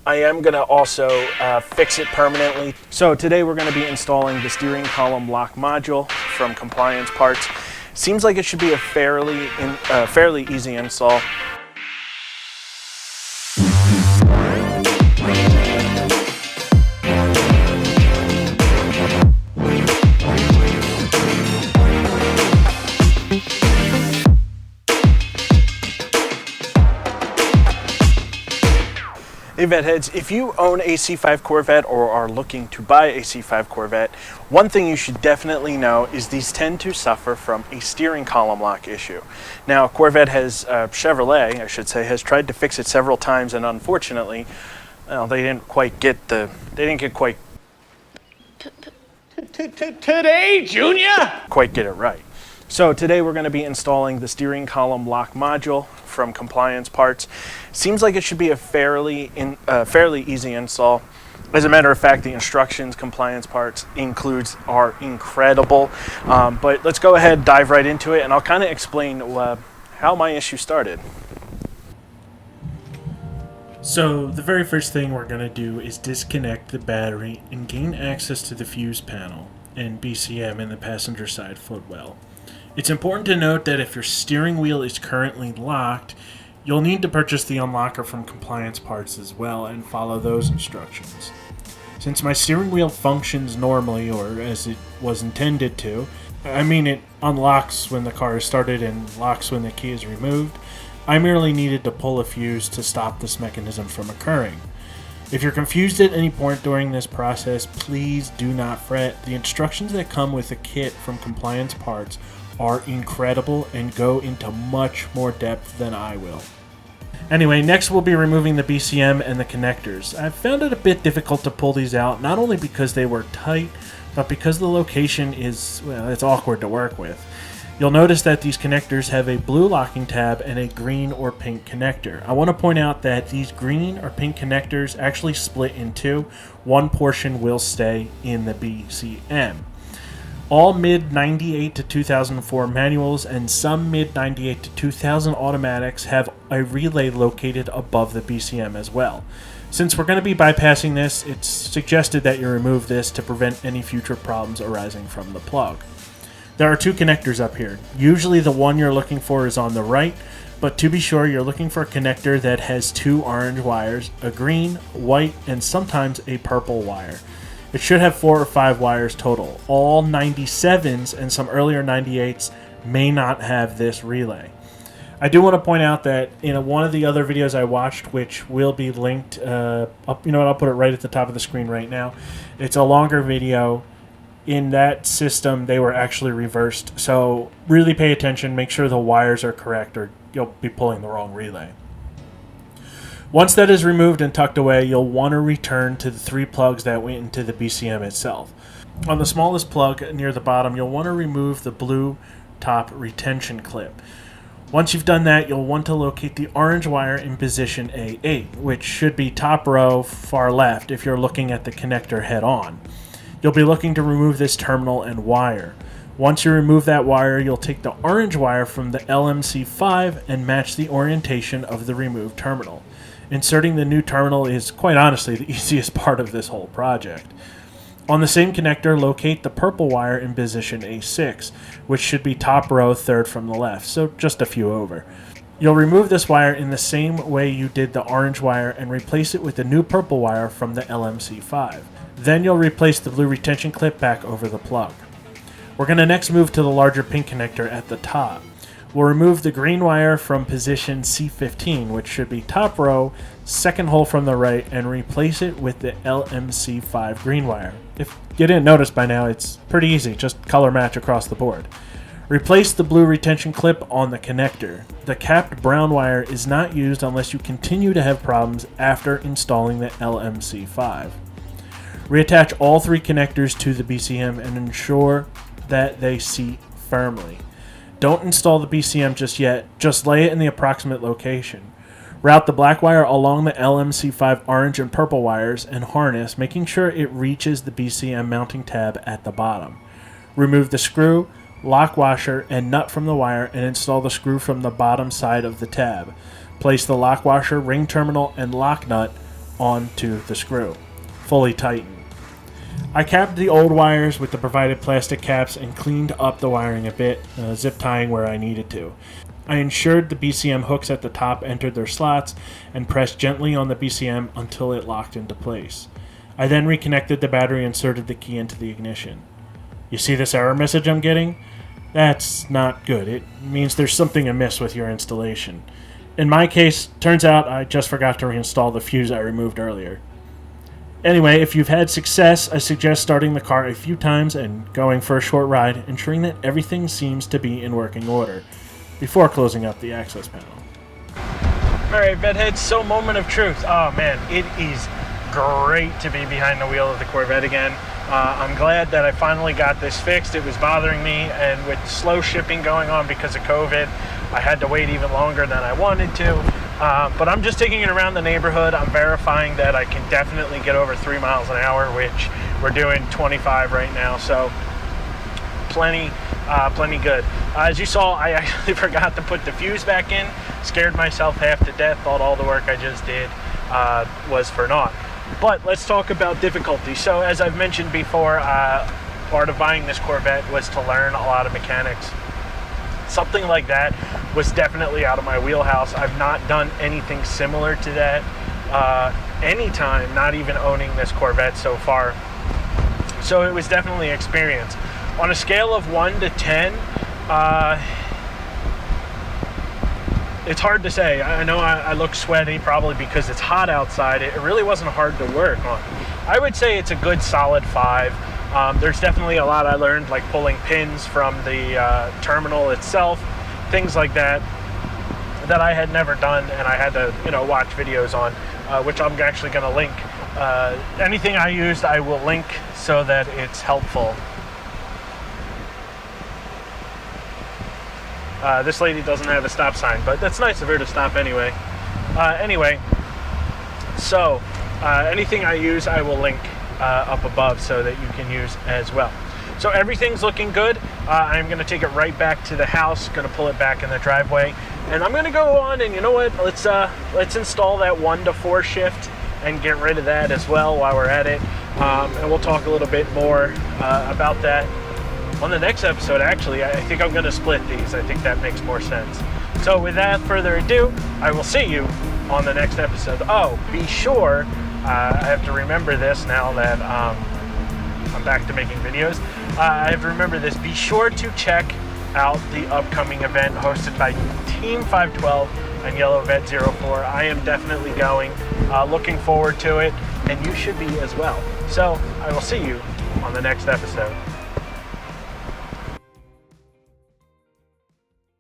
I am going to also fix it permanently. So today we're going to be installing the steering column lock module from Compliance Parts. Seems like it should be a fairly easy install. Hey Vet Heads, if you own a C5 Corvette or are looking to buy a C5 Corvette, one thing you should definitely know is these tend to suffer from a steering column lock issue. Now, Corvette has, Chevrolet, I should say, has tried to fix it several times, and unfortunately, well, they didn't quite Today, Junior? quite get it right. So today we're going to be installing the steering column lock module from Compliance Parts. Seems like it should be a fairly easy install. As a matter of fact, the instructions Compliance Parts includes are incredible. But let's go ahead, dive right into it, and I'll kind of explain how my issue started. So the very first thing we're going to do is disconnect the battery and gain access to the fuse panel and BCM in the passenger side footwell. It's important to note that if your steering wheel is currently locked, you'll need to purchase the unlocker from Compliance Parts as well and follow those instructions. Since my steering wheel functions normally, or as it was intended to, I mean it unlocks when the car is started and locks when the key is removed, I merely needed to pull a fuse to stop this mechanism from occurring. If you're confused at any point during this process, please do not fret. The instructions that come with the kit from Compliance Parts are incredible and go into much more depth than I will. Anyway, next we'll be removing the BCM and the connectors. I've found it a bit difficult to pull these out, not only because they were tight, but because the location is, well, it's awkward to work with. You'll notice that these connectors have a blue locking tab and a green or pink connector. I want to point out that these green or pink connectors actually split in two. One portion will stay in the BCM. All mid-98 to 2004 manuals and some mid-98 to 2000 automatics have a relay located above the BCM as well. Since we're going to be bypassing this, it's suggested that you remove this to prevent any future problems arising from the plug. There are two connectors up here. Usually the one you're looking for is on the right, but to be sure, you're looking for a connector that has two orange wires, a green, white, and sometimes a purple wire. It should have 4 or 5 wires total. All 97s and some earlier 98s may not have this relay. I do want to point out that in one of the other videos I watched, which will be linked, I'll put it right at the top of the screen right now. It's a longer video. In that system, they were actually reversed. So really pay attention, make sure the wires are correct, or you'll be pulling the wrong relay. Once that is removed and tucked away, you'll want to return to the 3 plugs that went into the BCM itself. On the smallest plug near the bottom, you'll want to remove the blue top retention clip. Once you've done that, you'll want to locate the orange wire in position A8, which should be top row, far left if you're looking at the connector head on. You'll be looking to remove this terminal and wire. Once you remove that wire, you'll take the orange wire from the LMC5 and match the orientation of the removed terminal. Inserting the new terminal is, quite honestly, the easiest part of this whole project. On the same connector, locate the purple wire in position A6, which should be top row, third from the left, so just a few over. You'll remove this wire in the same way you did the orange wire and replace it with the new purple wire from the LMC5. Then you'll replace the blue retention clip back over the plug. We're going to next move to the larger pink connector at the top. We'll remove the green wire from position C15, which should be top row, second hole from the right, and replace it with the LMC5 green wire. If you didn't notice by now, it's pretty easy, just color match across the board. Replace the blue retention clip on the connector. The capped brown wire is not used unless you continue to have problems after installing the LMC5. Reattach all 3 connectors to the BCM and ensure that they seat firmly. Don't install the BCM just yet, just lay it in the approximate location. Route the black wire along the LMC5 orange and purple wires and harness, making sure it reaches the BCM mounting tab at the bottom. Remove the screw, lock washer, and nut from the wire and install the screw from the bottom side of the tab. Place the lock washer, ring terminal, and lock nut onto the screw, fully tightened. I capped the old wires with the provided plastic caps and cleaned up the wiring a bit, zip tying where I needed to. I ensured the BCM hooks at the top entered their slots and pressed gently on the BCM until it locked into place. I then reconnected the battery and inserted the key into the ignition. You see this error message I'm getting? That's not good. It means there's something amiss with your installation. In my case, turns out I just forgot to reinstall the fuse I removed earlier. Anyway, if you've had success, I suggest starting the car a few times and going for a short ride, ensuring that everything seems to be in working order, before closing up the access panel. Alright, bedheads, so moment of truth. Oh man, it is great to be behind the wheel of the Corvette again. I'm glad that I finally got this fixed. It was bothering me, and with slow shipping going on because of COVID, I had to wait even longer than I wanted to. But I'm just taking it around the neighborhood. I'm verifying that I can definitely get over 3 miles an hour, which we're doing 25 right now, so plenty good. As you saw, I actually forgot to put the fuse back in. Scared myself half to death. Thought all the work I just did was for naught. But let's talk about difficulty. So as I've mentioned before, part of buying this Corvette was to learn a lot of mechanics. Something like that was definitely out of my wheelhouse. I've not done anything similar to that anytime, not even owning this Corvette so far. So it was definitely an experience. On a scale of 1 to 10, it's hard to say. I know I look sweaty, probably because it's hot outside. It really wasn't hard to work on. I would say it's a good solid 5. There's definitely a lot I learned, like pulling pins from the terminal itself, things like that I had never done, and I had to, watch videos on, which I'm actually going to link. Anything I used, I will link so that it's helpful. This lady doesn't have a stop sign, but that's nice of her to stop anyway. So anything I use, I will link up above so that you can use as well. So everything's looking good. I'm going to take it right back to the house, going to pull it back in the driveway, and I'm going to go on and, you know what, let's install that 1 to 4 shift and get rid of that as well while we're at it. And we'll talk a little bit more about that on the next episode. Actually, I think I'm going to split these. I think that makes more sense. So without further ado, I will see you on the next episode. Oh, be sure, I have to remember this now that I'm back to making videos. I have to remember this. Be sure to check out the upcoming event hosted by Team 512 and Yellow Vet 04. I am definitely going. Looking forward to it, and you should be as well. So I will see you on the next episode.